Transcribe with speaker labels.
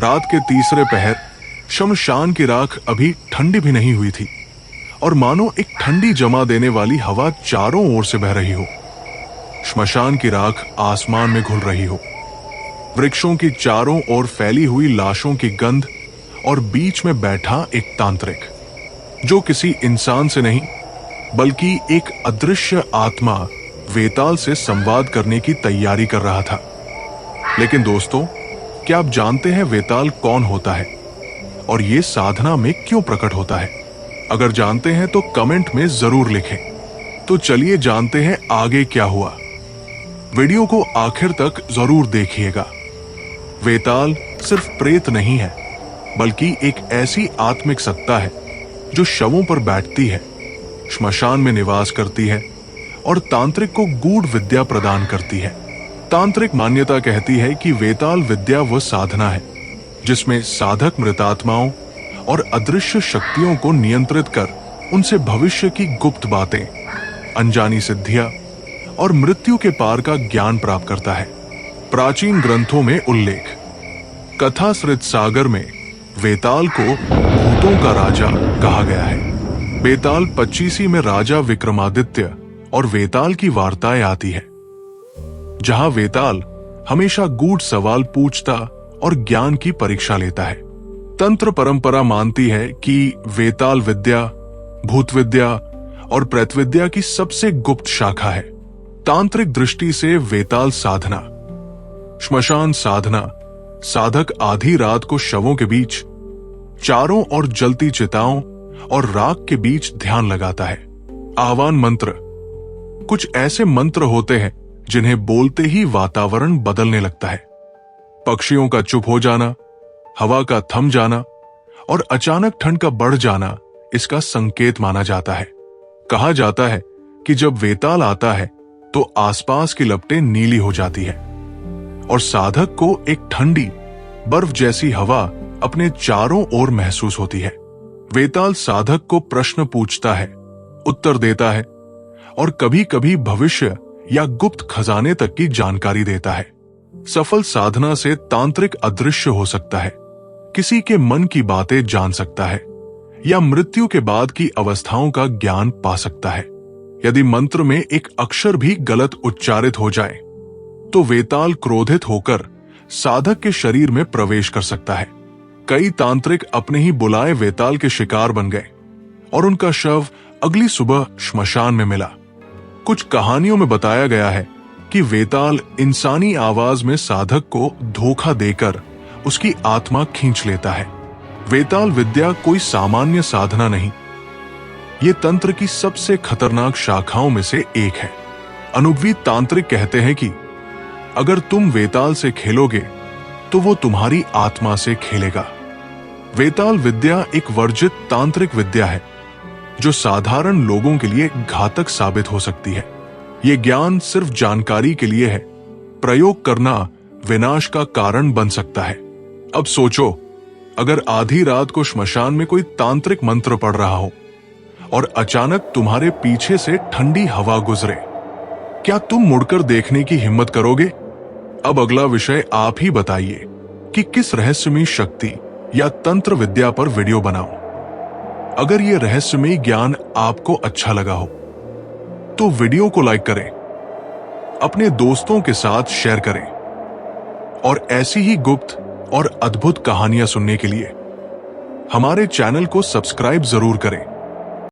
Speaker 1: रात के तीसरे पहर शमशान की राख अभी ठंडी भी नहीं हुई थी और मानो एक ठंडी जमा देने वाली हवा चारों ओर से बह रही हो। श्मशान की राख आसमान में घुल रही हो। वृक्षों की चारों ओर फैली हुई लाशों की गंध और बीच में बैठा एक तांत्रिक जो किसी इंसान से नहीं बल्कि एक अदृश्य आत्मा वेताल से संवाद करने की तैयारी कर रहा था। लेकिन दोस्तों, क्या आप जानते हैं वेताल कौन होता है और ये साधना में क्यों प्रकट होता है? अगर जानते हैं तो कमेंट में जरूर लिखें। तो चलिए जानते हैं आगे क्या हुआ। वीडियो को आखिर तक जरूर देखिएगा। वेताल सिर्फ प्रेत नहीं है बल्कि एक ऐसी आत्मिक सत्ता है जो शवों पर बैठती है, श्मशान में निवास करती है और तांत्रिक को गूढ़ विद्या प्रदान करती है। तांत्रिक मान्यता कहती है कि वेताल विद्या वह साधना है जिसमें साधक मृतात्माओं और अदृश्य शक्तियों को नियंत्रित कर उनसे भविष्य की गुप्त बातें, अनजानी सिद्धियां और मृत्यु के पार का ज्ञान प्राप्त करता है। प्राचीन ग्रंथों में उल्लेख, कथा सृत सागर में वेताल को भूतों का राजा कहा गया है। बेताल 25 में राजा विक्रमादित्य और वेताल की वार्ताएं आती है, जहां वेताल हमेशा गूढ़ सवाल पूछता और ज्ञान की परीक्षा लेता है। तंत्र परंपरा मानती है कि वेताल विद्या भूत विद्या और प्रेत विद्या की सबसे गुप्त शाखा है। तांत्रिक दृष्टि से वेताल साधना, श्मशान साधना, साधक आधी रात को शवों के बीच, चारों ओर जलती चिताओं और राख के बीच ध्यान लगाता है। आह्वान मंत्र, कुछ ऐसे मंत्र होते हैं जिन्हें बोलते ही वातावरण बदलने लगता है। पक्षियों का चुप हो जाना, हवा का थम जाना और अचानक ठंड का बढ़ जाना इसका संकेत माना जाता है। कहा जाता है कि जब वेताल आता है तो आसपास की लपटें नीली हो जाती है और साधक को एक ठंडी बर्फ जैसी हवा अपने चारों ओर महसूस होती है। वेताल साधक को प्रश्न पूछता है, उत्तर देता है और कभी कभी भविष्य या गुप्त खजाने तक की जानकारी देता है। सफल साधना से तांत्रिक अदृश्य हो सकता है, किसी के मन की बातें जान सकता है या मृत्यु के बाद की अवस्थाओं का ज्ञान पा सकता है। यदि मंत्र में एक अक्षर भी गलत उच्चारित हो जाए तो वेताल क्रोधित होकर साधक के शरीर में प्रवेश कर सकता है। कई तांत्रिक अपने ही बुलाए वेताल के शिकार बन गए और उनका शव अगली सुबह श्मशान में मिला। कुछ कहानियों में बताया गया है कि वेताल इंसानी आवाज में साधक को धोखा देकर उसकी आत्मा खींच लेता है। वेताल विद्या कोई सामान्य साधना नहीं, ये तंत्र की सबसे खतरनाक शाखाओं में से एक है। अनुभवी तांत्रिक कहते हैं कि अगर तुम वेताल से खेलोगे तो वो तुम्हारी आत्मा से खेलेगा। वेताल विद्या एक वर्जित तांत्रिक विद्या है जो साधारण लोगों के लिए घातक साबित हो सकती है। ये ज्ञान सिर्फ जानकारी के लिए है, प्रयोग करना विनाश का कारण बन सकता है। अब सोचो, अगर आधी रात को श्मशान में कोई तांत्रिक मंत्र पढ़ रहा हो और अचानक तुम्हारे पीछे से ठंडी हवा गुजरे, क्या तुम मुड़कर देखने की हिम्मत करोगे? अब अगला विषय आप ही बताइए कि किस रहस्यमयी शक्ति या तंत्र विद्या पर वीडियो बनाऊं। अगर ये रहस्यमयी ज्ञान आपको अच्छा लगा हो तो वीडियो को लाइक करें, अपने दोस्तों के साथ शेयर करें और ऐसी ही गुप्त और अद्भुत कहानियां सुनने के लिए हमारे चैनल को सब्सक्राइब जरूर करें।